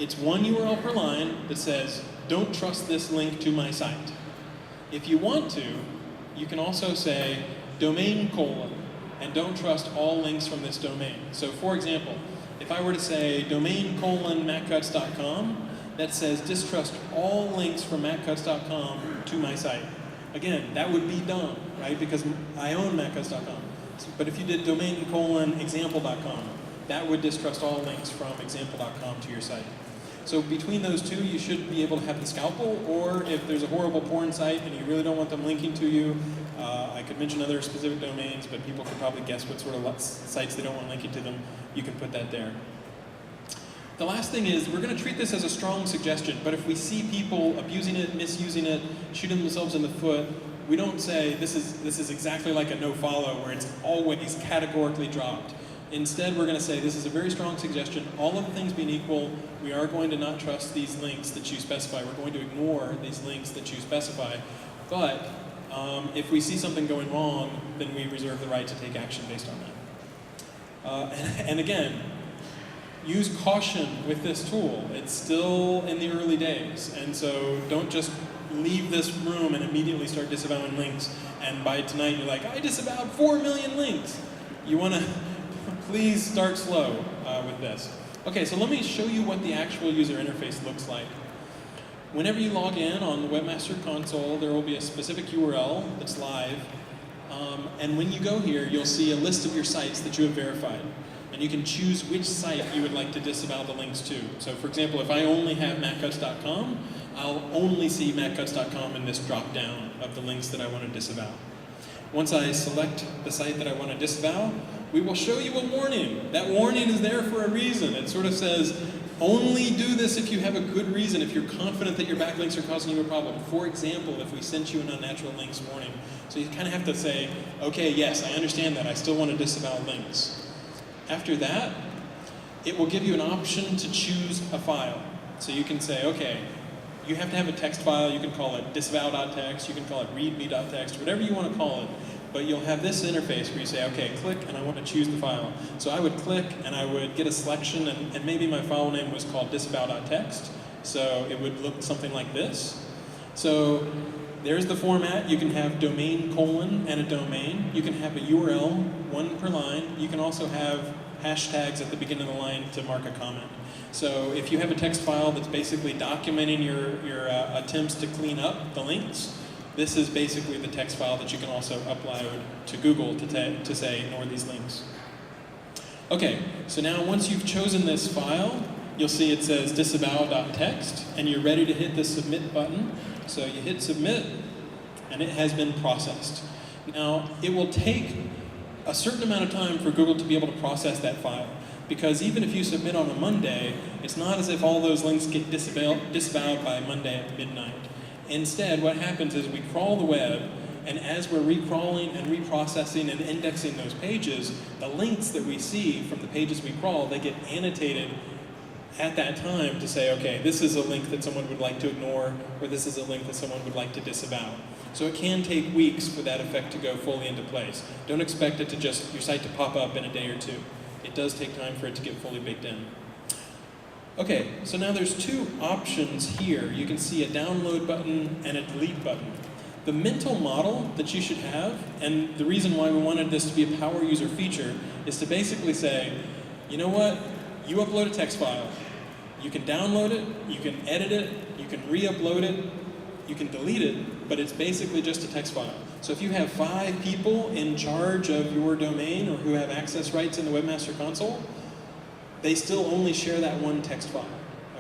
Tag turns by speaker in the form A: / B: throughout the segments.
A: It's one URL per line that says, don't trust this link to my site. If you want to, you can also say domain : and don't trust all links from this domain. So for example, if I were to say domain : mattcuts.com, that says distrust all links from mattcuts.com to my site. Again, that would be dumb, right? Because I own mattcuts.com. But if you did domain : example.com, that would distrust all links from example.com to your site. So between those two, you should be able to have the scalpel, or if there's a horrible porn site and you really don't want them linking to you, I could mention other specific domains, but people could probably guess what sort of sites they don't want linking to them. You can put that there. The last thing is, we're going to treat this as a strong suggestion, but if we see people abusing it, misusing it, shooting themselves in the foot, we don't say this is exactly like a no-follow where it's always categorically dropped. Instead, we're going to say this is a very strong suggestion. All of the things being equal, we are going to not trust these links that you specify. We're going to ignore these links that you specify. But if we see something going wrong, then we reserve the right to take action based on that. And again, use caution with this tool. It's still in the early days. And so don't just leave this room and immediately start disavowing links. And by tonight, you're like, I disavowed 4 million links. You want to please start slow with this. Okay, so let me show you what the actual user interface looks like. Whenever you log in on the Webmaster Console, there will be a specific URL that's live. And when you go here, you'll see a list of your sites that you have verified. And you can choose which site you would like to disavow the links to. So for example, if I only have mattcuts.com, I'll only see mattcuts.com in this drop-down of the links that I want to disavow. Once I select the site that I want to disavow, we will show you a warning. That warning is there for a reason. It sort of says, only do this if you have a good reason, if you're confident that your backlinks are causing you a problem. For example, if we sent you an unnatural links warning. So you kind of have to say, okay, yes, I understand that. I still want to disavow links. After that, it will give you an option to choose a file. So you can say, okay, you have to have a text file. You can call it disavow.txt. You can call it readme.txt, whatever you want to call it. But you'll have this interface where you say, okay, click, and I want to choose the file. So I would click, and I would get a selection, and maybe my file name was called disavow.txt. So it would look something like this. So there's the format. You can have domain : and a domain. You can have a URL, one per line. You can also have hashtags at the beginning of the line to mark a comment. So if you have a text file that's basically documenting your attempts to clean up the links, this is basically the text file that you can also upload to Google to say, ignore these links. Okay, so now once you've chosen this file, you'll see it says disavow.txt, and you're ready to hit the submit button. So you hit submit, and it has been processed. Now, it will take a certain amount of time for Google to be able to process that file, because even if you submit on a Monday, it's not as if all those links get disavowed by Monday at midnight. Instead, what happens is we crawl the web, and as we're recrawling and reprocessing and indexing those pages, the links that we see from the pages we crawl, they get annotated at that time to say, okay, this is a link that someone would like to ignore, or this is a link that someone would like to disavow. So it can take weeks for that effect to go fully into place. Don't expect it to just, your site to pop up in a day or two. It does take time for it to get fully baked in. Okay, so now there's two options here. You can see a download button and a delete button. The mental model that you should have, and the reason why we wanted this to be a power user feature, is to basically say, you know what, you upload a text file. You can download it, you can edit it, you can re-upload it, you can delete it, but it's basically just a text file. So if you have 5 people in charge of your domain or who have access rights in the Webmaster Console, they still only share that one text file.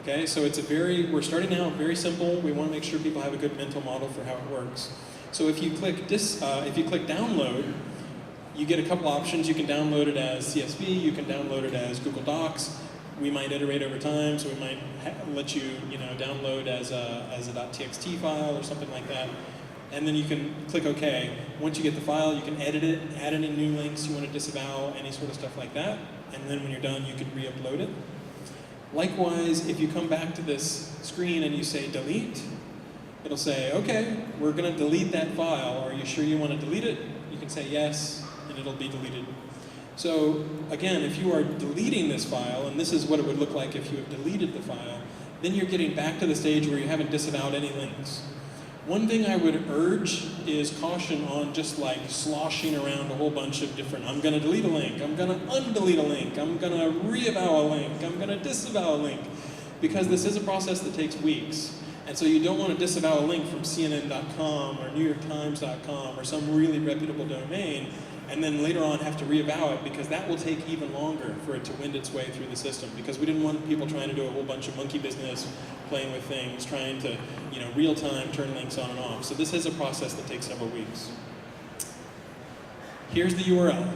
A: Okay, so it's we're starting out very simple. We want to make sure people have a good mental model for how it works. So if you click download, you get a couple options. You can download it as CSV, you can download it as Google Docs. We might iterate over time, so we might let you, download as a .txt file or something like that. And then you can click OK. Once you get the file, you can edit it, add any new links you want to disavow, any sort of stuff like that. And then when you're done, you can re-upload it. Likewise, if you come back to this screen and you say delete, it'll say, okay, we're going to delete that file. Are you sure you want to delete it? You can say yes, and it'll be deleted. So again, if you are deleting this file, and this is what it would look like if you have deleted the file, then you're getting back to the stage where you haven't disavowed any links. One thing I would urge is caution on just like sloshing around a whole bunch of different, I'm going to delete a link, I'm going to undelete a link, I'm going to reavow a link, I'm going to disavow a link, because this is a process that takes weeks. And so you don't want to disavow a link from CNN.com or NewYorkTimes.com or some really reputable domain, and then later on have to reavow it, because that will take even longer for it to wind its way through the system, because we didn't want people trying to do a whole bunch of monkey business, playing with things, trying to, real time turn links on and off. So this is a process that takes several weeks. Here's the URL.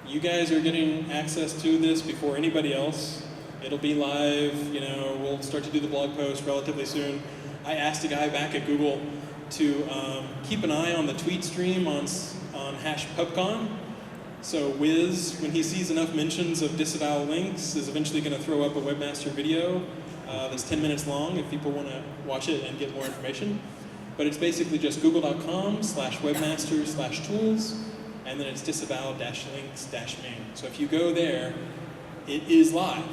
A: You guys are getting access to this before anybody else. It'll be live, we'll start to do the blog post relatively soon. I asked a guy back at Google to keep an eye on the tweet stream on #Pubcon. So Wiz, when he sees enough mentions of disavow links, is eventually going to throw up a webmaster video that's 10 minutes long if people want to watch it and get more information. But it's basically just google.com/webmaster/tools, and then it's disavow-links-main. So if you go there, it is live,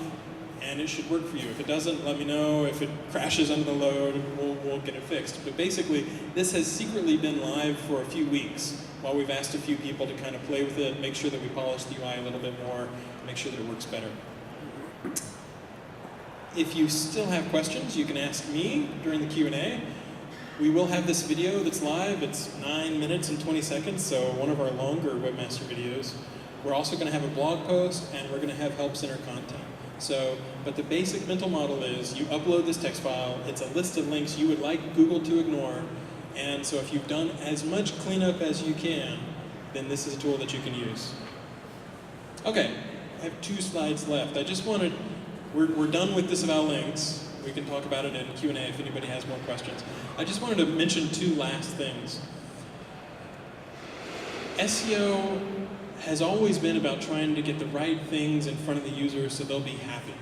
A: and it should work for you. If it doesn't, let me know. If it crashes under the load, we'll get it fixed. But basically, this has secretly been live for a few weeks while we've asked a few people to kind of play with it, make sure that we polish the UI a little bit more, make sure that it works better. If you still have questions, you can ask me during the Q&A. We will have this video that's live. It's 9 minutes and 20 seconds, so one of our longer webmaster videos. We're also going to have a blog post, and we're going to have Help Center content. But the basic mental model is you upload this text file. It's a list of links you would like Google to ignore. And so if you've done as much cleanup as you can, then this is a tool that you can use. Okay, I have 2 slides left. We're done with disavow links. We can talk about it in Q&A if anybody has more questions. I just wanted to mention 2 last things. SEO has always been about trying to get the right things in front of the user so they'll be happy.